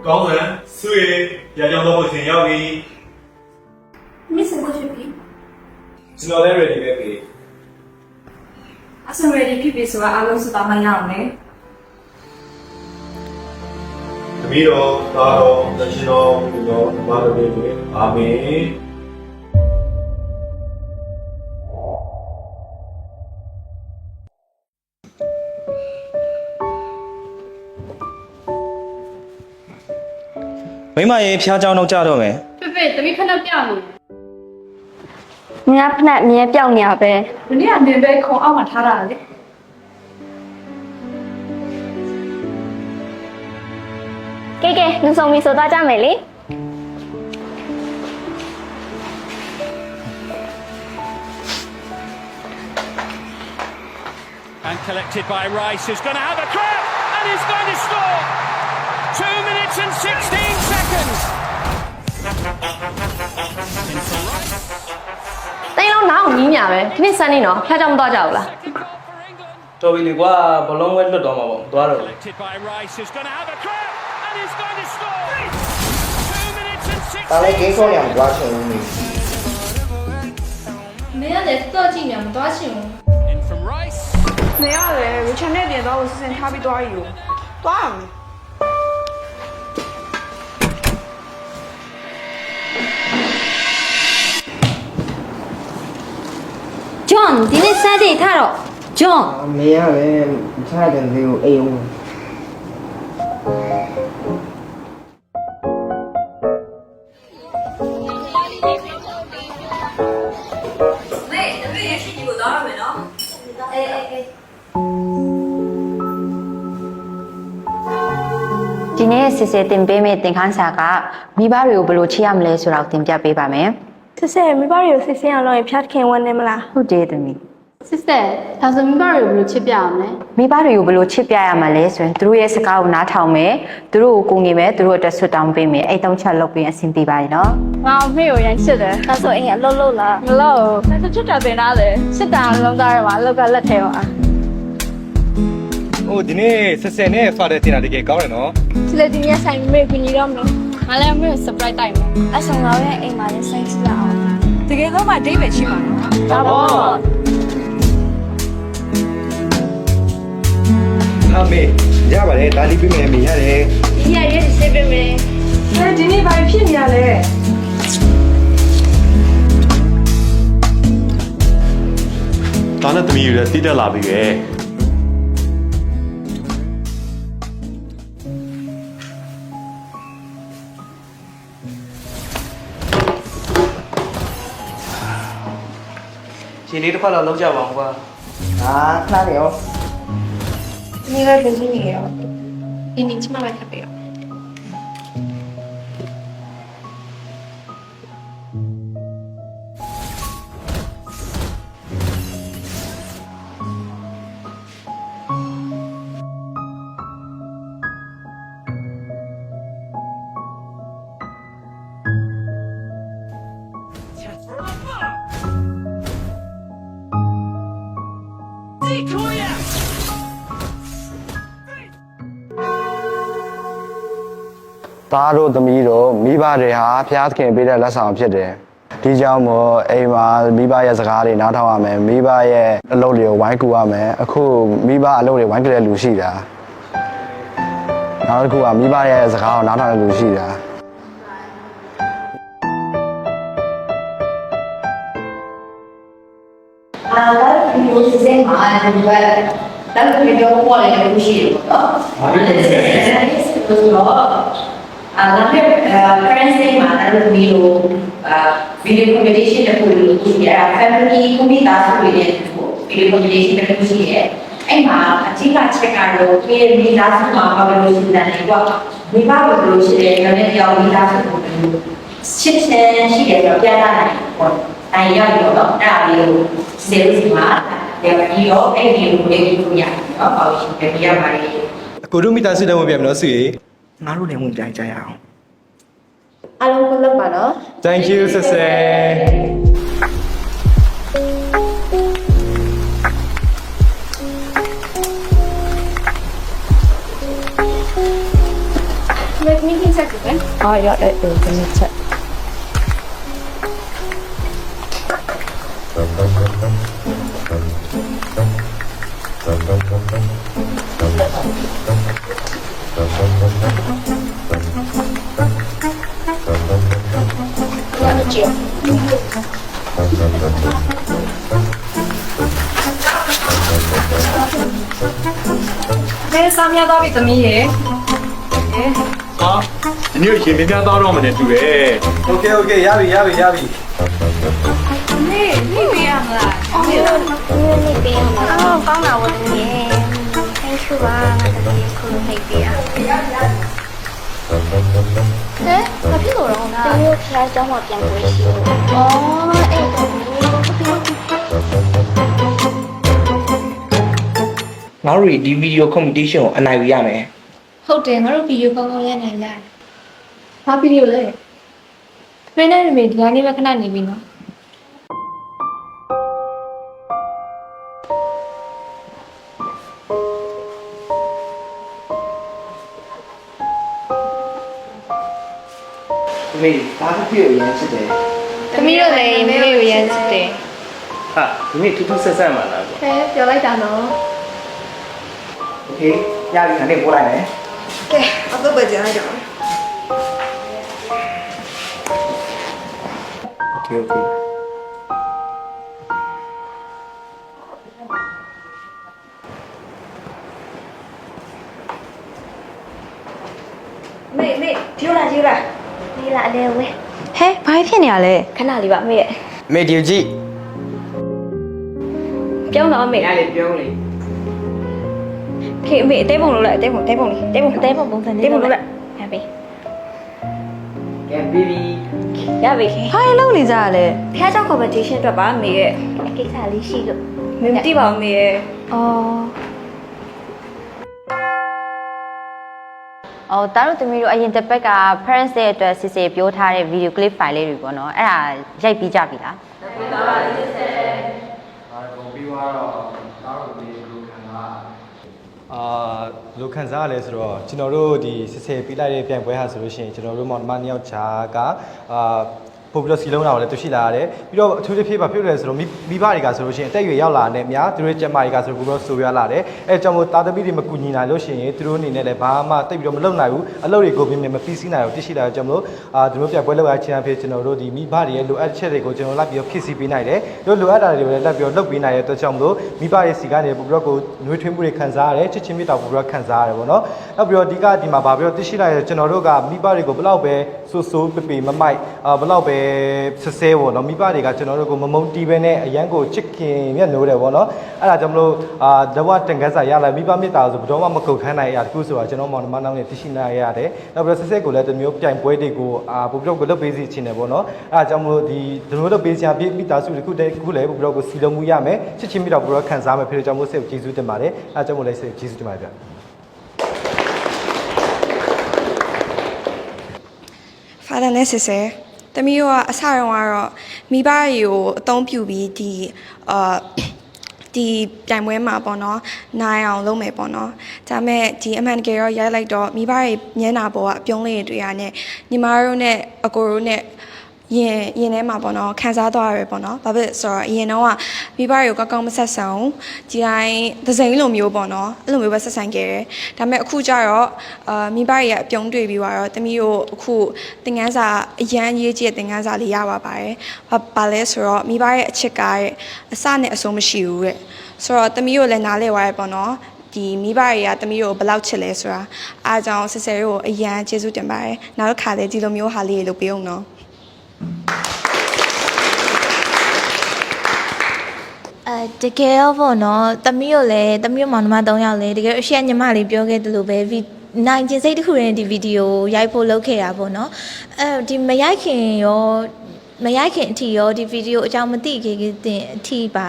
高人四月也叫到目前要的。你什么水平？知道在 ready 没给？阿生 ready 皮皮说阿龙是打么样的？特别咯，大咯，但是咯，不咯，妈的没给，阿妹。မိမရေဖျားเจ้าတော့ကြတော့မယ် ဖေဖေတမီးခဏပြနေ ။မြားဖက်အမြဲပြောင်းနေရပဲ ဒီနေ့ကနေပဲခုံအောက်မှာထားတာလေ ။ကဲလူဆောင်ပြီဆိုတော့ကြမယ်လေ And collected by Rice, who's going to have a crack, and he's going to score! 2 minutes and 16 seconds! ။တိုင်းလုံးနောက်ညီးညာပဲ။ဒီနေ့စမ်းနေတော့ဖျားကြောင်မသွားကြဘူးလား Second goal for England. တော်ပြီလေကွာဘလုံးဝဲလွတ်တော့မှာပေါ့သွားတော့လေ Collected by Rice, who's going to have a crack, and he's going to score! 2 minutes and 16 ဒါလည်းဂိမ်းကောင်းရအောင်သွားချင်ဦးနေ ။မင်းကလည်းတော့ကြည့်နေမှာမသွားချင်ဘူး In from Rice. နေရတယ် Richard နဲ့တင်တော့စဉ်ထားပြီးသွားယူသွားအောင် ။ John ဒီနေ့ Saturday ထားတော့ John အမေကလည်းထားတဲ့လေးကိုအိမ်အောင် မေတပည့်ရရှိကြီးကိုသွားရမယ်နော်အေး ဒီနေ့စစ်စစ်တင်ပေးမယ့်သင်ခန်းစာကမိဘတွေကိုဘယ်လိုချစ်ရမလဲဆိုတာကိုသင်ပြပေးပါမယ် စစ်စစ်မိဘတွေကိုစစ်စင်းအောင်လုပ်ရင်ဖျားခင်ဝင်နေမလား ။ဟုတ်တယ်သမီး ။စစ်စစ်ဒါဆိုမိဘတွေကိုဘယ်လိုချစ်ပြအောင်လဲ ။မိဘတွေကိုဘယ်လိုချစ်ပြရမလဲဆိုရင်သူတို့ရဲ့စကားကိုနားထောင်မယ်။သူတို့ကိုကိုငင်မယ်သူတို့အတွက်ဆွတ်တောင်းပေးမယ်။အဲ့တုံးချက်လုပ်ပြီးအဆင်ပြေပါရဲ့နော် ငါအမေကိုရမ်းချစ်တယ်ဒါဆိုအိမ်အလုပ်လုပ်လားမလုပ်ဘူးဒါဆိုချစ်တာတင်သားတယ်ချစ်တာလုံးသားရမှာအလုပ်ကလက်ထဲပါ ဟိုဒီနေ့ဆက်ဆက်နဲ့ဖာတဲ့တင်တာတကယ်ကောင်းတယ်နော် ချစ်လက်ဒီနေ့ဆိုင်မေကိုညီတော့မလို့ ။ငါလည်းအမေကို surprise တိုက်မယ် ။အဆောင်တော်ရဲ့အိမ်မှာလည်းစိတ်ချအောင် တကယ်လို့မှဒိတ်ပဲရှိမှာနော် ဒါပေါ့ အမေရပါတယ်ဒါလေးပြမယ်အမေရတယ် ဒီရရဲ့စစ်ပေးမယ် အဲဒီနေ့ဘာဖြစ်နေရလဲ ဒါနဲ့သမီးတွေလည်းတိတက်လာပြီပဲ ခြေလေးတစ်ခွက်တော့လောက်ကြပါအောင်ကွာ ဟာခဏနေရော ဒီကလည်းဒီနေ့ရောဒီနေ့ချမလိုက်ခပ်ပေးရော သားတို့သမီးတို့မိဘတွေဟာဖျားခင်ပေးတဲ့လက်ဆောင်ဖြစ်တယ်ဒီကြောင့်မို့အိမ်မှာမိဘရဲ့စကားတွေနားထောင်ရမယ်မိဘရဲ့အလုပ်တွေကိုဝိုင်းကူရမယ်အခုမိဘအလုပ်တွေဝိုင်းကြတဲ့လူရှိတာနောက်တစ်ခုကမိဘရဲ့စကားကိုနားထောင်တဲ့လူရှိတာ ဒီလိုစစ်စစ်မှာဒီဘက်တော့ဒီလိုပေါ်နေလို့ရှိတယ်ပေါ့နော်။ဘာလို့လဲဆိုတော့နောက်ပြီး parents day မှာလည်းဒီလိုvideo communication တစ်ခုလို့ရှိရ family ကိုမိသားစုတွေနဲ့ video communication တစ်ခုရှိရဲ။အဲ့မှာအကြီးကချက်ကတော့ဒီမိသားစုမှာဘာလို့ရှိတယ်လဲကွာ။မိဘတို့လို့ရှိတယ်ညနေရောက်မိသားစုကိုချစ်ချင်းရှိတယ်တော့ပြသနိုင်ပေါ့။တိုင်းရောက်တော့အဲ့ဒါလေးကို sales မှာဒီရောအဲ့ဒီကိုလေးကိုရအောင်ပေါ့ရှင်ပြရပါလိမ့် အကိုတို့မိသားစုလည်းဝင်ပြန်မလို့စုရေ ငါတို့လည်းဝင်ကြိုင်ကြရအောင် အားလုံးကိုလုပ်ပါနော် Thank you ဆက်ဆက် Make me think အော်ရတယ်ဒီနေ့ချက် မဲစားများသွားပြီသမီးရေ ဟာဒီနေ့ရေမြများသားတော့မနဲ့တူတယ် โอเคโอเคရပြီရပြီရပြီ နေနေပြရမလားအော် အော်ကောင်းတာဝင်နေအဲ့ရှူပါငါတကယ်ခုနှိပ်ပြရဟဲ့ဘာဖြစ်လို့တော့တမျိုးဖျားကြောင်းမှပြန်ကိုရှိလို့အော်အဲ့တော့ ငါတို့ဒီဗီဒီယိုကွန်ပတီရှင်ကိုအနိုင်ယူရမယ် ဟုတ်တယ်ငါတို့ဗီဒီယိုကောင်းကောင်းရနိုင်လားဘာဗီဒီယိုလဲဖရင်းနဲ့မေဒီကနေပဲခဏနေပြီနော် ။မေဒါတစ်ပြည့်ကိုရမ်းချစ်တယ် သမီးတို့လည်းမေကိုရမ်းစစ်တယ် ။ဟာဒီနေ့ထူးထူးဆန်းဆန်းမှလာပေါ့ ဟဲ့ပြောလိုက်တာနော် ။ Okay ရပြီခဏနေပို့လိုက်မယ် ကဲအတော့ပဲကြရအောင် ။ Okay okay မေမေဒီလိုလားဒီလိုလား ဒီလာလေဝဲဟဲ့ဘာဖြစ်နေရလဲခဏလေးပါမေရဲ့ မေဒီကြည့် ပြောင်းတော့မေ ။ရလေပြောလေ ခေမေအသေးပုံလို့လိုက်အသေးပုံလေးအသေးပုံ အသေးပုံစံလေး အသေးပုံလို့လိုက် ရပြီ ။ကဲပြီးပြီ ရပြီ ဟာလုံးနေကြရလဲ ဖျားเจ้า competition အတွက်ပါမေရဲ့ ကိစ္စလေးရှိလို့ မေမသိပါဘူးမေရဲ့ အော်တားတို့သမီးတို့အရင်တစ်ပတ်က parents ရဲ့အတွက်စစ်စစ်ပြောထားတဲ့ video clip file လေးတွေပေါ့နော်အဲ့ဒါရိုက်ပြီးကြပြီလား လိုခံစားရလဲဆိုတော့ကျွန်တော်တို့ဒီစစ်စစ်ပြီးလိုက်တဲ့ပြိုင်ပွဲဟာဆိုလို့ရှိရင်ကျွန်တော်တို့မောင်နှမနှစ်ယောက်ချာကပို့ပြီးတော့စီလုံးလာတော့လည်းသူရှိလာရတယ်ပြီးတော့အထူးသဖြင့်ဘာဖြစ်လဲဆိုတော့မိဘတွေကဆိုလို့ရှိရင်အသက်အရွယ်ရောက်လာတဲ့အများသူတို့ရဲ့ကျမတွေကဆိုတော့ပို့ပြီးတော့ဆိုရလာတယ်အဲကြောင့်မို့တာသမီတွေမကူညီနိုင်လို့ရှိရင်သူတို့အနေနဲ့လည်းဘာမှတိတ်ပြီးတော့မလုပ်နိုင်ဘူးအလုပ်တွေကိုပြင်းပြမပြီးစီးနိုင်အောင်တရှိလာကြောင့်မို့သူတို့ပြိုင်ပွဲလောက်ရချင်းအဖြစ်ကျွန်တော်တို့ဒီမိဘတွေရဲ့လိုအပ်ချက်တွေကိုကျွန်တော်လိုက်ပြီးတော့ဖြည့်ဆည်းပေးနိုင်တယ်တို့လိုအပ်တာတွေကိုလည်းလိုက်ပြီးတော့လုပ်ပေးနိုင်တဲ့အတွက်ကြောင့်မို့မိဘရဲ့စီကနေပို့ပြီးတော့ကိုနှွေးထွေးမှုတွေခံစားရတယ်ချစ်ချင်းမြတ်တာပို့ပြီးတော့ခံစားရတယ်ပေါ့နော်နောက်ပြီးတော့ဒီကဒီမှာဘာပြီးတော့တရှိလာရဲ့ကျွန်တော်တို့ကမိဘတွေကိုဘလောက်ပဲဆိုးပေမမိုက်ဘလောက်ပဲဆဆဲပေါ့နော်မိဘတွေကကျွန်တော်တို့ကိုမမုံတီးပဲနဲ့အရန်ကိုချစ်ခင်မြတ်နိုးတယ်ပေါ့နော်အဲ့ဒါကြောင့်မလို့တဝတန်ခန်းစာရလာမိဘမြတ်တာဆိုဘယ်တော့မှမကုန်ခန်းနိုင်ရတခုဆိုတာကျွန်တော်မောင်နှမနောက်နဲ့သိရှိနိုင်ရတယ်နောက်ပြီးတော့ဆဆဲကိုလည်းတမျိုးပြိုင်ပွဲတွေကိုပို့ပြီးတော့ကိုလုပ်ပေးစီချင်တယ်ပေါ့နော်အဲ့ဒါကြောင့်မလို့ဒီတို့လုပ်ပေးစရာမိသားစုတစ်ခုတည်းခုလည်းပို့ပြီးတော့ကိုစီလုံးမှုရမယ်ချစ်ချင်းမြတ်တာပို့ပြီးတော့ခံစားမယ်ဖြစ်တဲ့ကြောင့်မို့စိတ်ကိုကျေးဇူးတင်ပါတယ်အဲ့ဒါကြောင့်မို့လည်းစိတ်ကျေးဇူးတင်ပါတယ်ဗျဖာဒါနဲ့ဆစ်ဆဲတမီးတို့ကအစတုန်းကတော့မိဘတွေကိုအသုံးပြုပြီးဒီပြိုင်ပွဲမှာပေါ့နော်နိုင်အောင်လုပ်မယ်ပေါ့နော်ဒါပေမဲ့ဒီအမှန်တကယ်တော့ရိုက်လိုက်တော့မိဘတွေညံ့တာပေါ်ကအပြုံးလေးတွေရနဲ့ညီမတို့နဲ့အကိုတို့နဲ့ရင်ထဲမှာပေါ့နော်ခံစားသွားရပဲပေါ့နော်ဘာဖြစ်ဆိုတော့အရင်တော့ကမိဘတွေကိုကောက်ကောက်မဆက်ဆံဘူးဒီတိုင်းသစိမ်းလိုမျိုးပေါ့နော်အဲ့လိုမျိုးပဲဆက်ဆံခဲ့တယ်ဒါပေမဲ့အခုကျတော့မိဘတွေရဲ့အပြုံးတွေ့ပြီးတော့တမီးတို့အခုသင်ခန်းစာအရန်ရေးကြည့်တဲ့သင်ခန်းစာလေးရပါပါတယ်ဘာလဲဆိုတော့မိဘရဲ့အချစ်ကားရဲ့အစနဲ့အဆုံးမရှိဘူးတဲ့ဆိုတော့တမီးတို့လည်းနားလဲသွားရပေါ့နော်ဒီမိဘတွေကတမီးတို့ဘယ်လောက်ချစ်လဲဆိုတာအားကြောင့်ဆဆယ်တို့အရန်ကျေးဇူးတင်ပါတယ်နောက်တစ်ခါလည်းဒီလိုမျိုးဟာလေးတွေလုပ်ပေးအောင်နော်တကယ်တော့ပေါ့နော်တမီးတို့လည်းတမီးတို့မောင်နှမ3ယောက်လည်းတကယ်အရှိညီမလေးပြောခဲ့တယ်လို့ပဲနိုင်ကျင်စိတ်တစ်ခုနဲ့ဒီဗီဒီယိုရိုက်ဖို့လုပ်ခဲ့တာပေါ့နော်အဲဒီမရိုက်ခင်အထိရောဒီဗီဒီယိုအကြောင်းမသိခဲ့တဲ့အထိပါ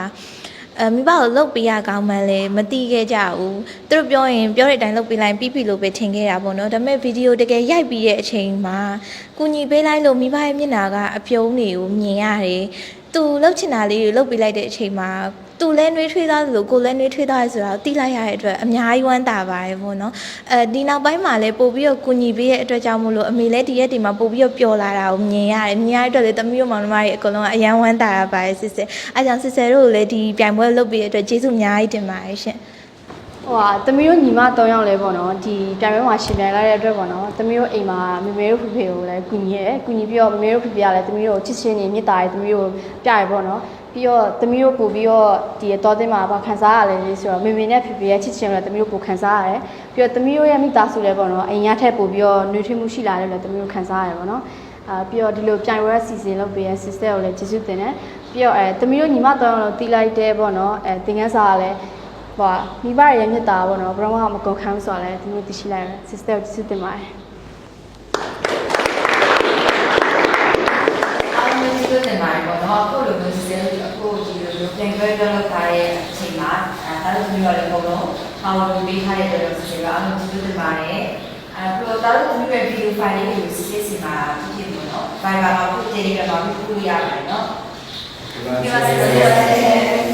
မိဘကိုလုတ်ပေးရကောင်းမှလည်းမသိခဲ့ကြဘူးသူတို့ပြောရင်ပြောတဲ့အတိုင်းလုတ်ပေးလိုက်ပြီးလို့ပဲထင်ခဲ့တာပေါ့နော်ဒါပေမဲ့ဗီဒီယိုတကယ်ရိုက်ပြီးတဲ့အချိန်မှာကူညီပေးလိုက်လို့မိဘရဲ့မျက်နှာကအပြုံးတွေကိုမြင်ရတယ်သူလှုပ်ချင်တာလေးတွေလှုပ်ပေးလိုက်တဲ့အချိန်မှာ သူလည်းနှွေးထွေးသားသလိုကိုလည်းနှွေးထွေးသားရဆိုတာကိုသိလိုက်ရတဲ့အတွက်အများကြီးဝမ်းသာပါတယ်ပေါ့နော်ဒီနောက်ပိုင်းမှာလည်းပို့ပြီးတော့ကူညီပေးတဲ့အတွက်ကြောင့်မို့လို့အမေလည်းဒီရက်ဒီမှာပို့ပြီးတော့ပျော်လာတာကိုမြင်ရတယ်မြင်ရတဲ့အတွက်လည်းသမီးတို့မောင်နှမတွေအကုန်လုံးကအယံဝမ်းသာရပါတယ်စစ်စစ်အဲကြောင့်စစ်စစ်တို့ကိုလည်းဒီပြိုင်ပွဲလုပ်ပေးတဲ့အတွက်ကျေးဇူးအများကြီးတင်ပါတယ်ရှင် ဟိုဟာသမီးတို့ညီမ3ယောက်လဲပေါ့နော်ဒီပြိုင်ပွဲမှာရှင်ပြိုင်လိုက်တဲ့အတွက်ပေါ့နော်သမီးတို့အိမ်မှာမေမေတို့ဖေဖေကိုလည်းကူညီရဲကူညီပြီးတော့မေမေတို့ဖေဖေကလည်းသမီးတို့ချစ်ချင်းနေမြတ်တာတွေသမီးတို့ပြရဲပေါ့နော်ပြီးတော့သမီးတို့ပို့ပြီးတော့ဒီတော်တင်မှာဗောခံစားရလဲလေးဆိုတော့မေမေနဲ့ဖေဖေရဲ့ချစ်ချင်းလည်းသမီးတို့ပို့ခံစားရတယ်ပြီးတော့သမီးတို့ရဲ့မိသားစုလည်းပေါ့နော်အိမ်ရထက်ပို့ပြီးတော့နှွေးထွေးမှုရှိလာတယ်လည်းသမီးတို့ခံစားရတယ်ပေါ့နော်ပြီးတော့ဒီလိုပြိုင်ပွဲစီစဉ်လုပ်ပေးရ sister ကိုလည်းကျေးဇူးတင်တယ်ပြီးတော့သမီးတို့ညီမ3ယောက်လုံးတီးလိုက်တဲ့ပေါ့နော်သင်ခန်းစာကလည်းဟိုမိဘရဲ့မြတ်တာပေါ့နော်ဘယ်တော့မှမကုန်ခမ်းဆိုတော့လည်းသူတို့သိရှိလိုက်ရယ် sister ကိုကျေးဇူးတင်ပါတယ် အားလုံးကျေးဇူးတင်ပါတယ်ပေါ့နော်အခုလိုမျိုးစီစဉ်လို့အခုဒီလိုမျိုးပြန်ပွဲလုပ်ထားတဲ့အချိန်မှာဒါတို့မျိုးလည်းပုံလုံးပေါင်းလို့ပေးထားတဲ့အတွက်စီစဉ်တော့အားလုံးကျေးဇူးတင်ပါတယ်ပြီးတော့ဒါတို့မျိုးရဲ့ video file လေးကိုစစ်စစ်မှာကြည့်လို့နော် Viber မှာပို့ Telegram မှာပို့ရပါတယ်နော်ဒီမှာစစ်စစ်ရတယ်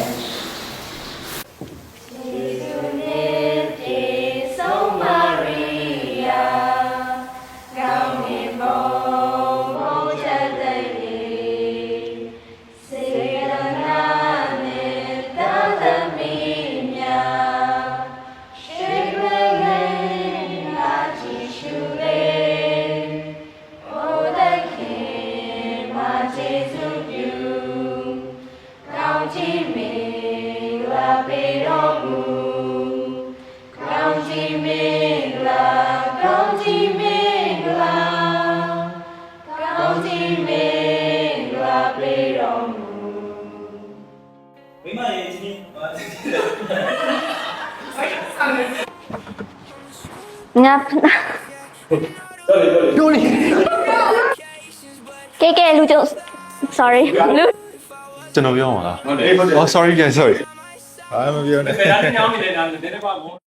ငါပြောနေ ကဲလူကျုပ် sorry လူ ကျွန်တော်ပြောမှာလား ဟုတ်တယ် Oh sorry guys sorry ဘာမှမပြောနဲ့ ဒါလည်းညောင်းနေတယ်ဒါလည်းနည်းနည်းပါ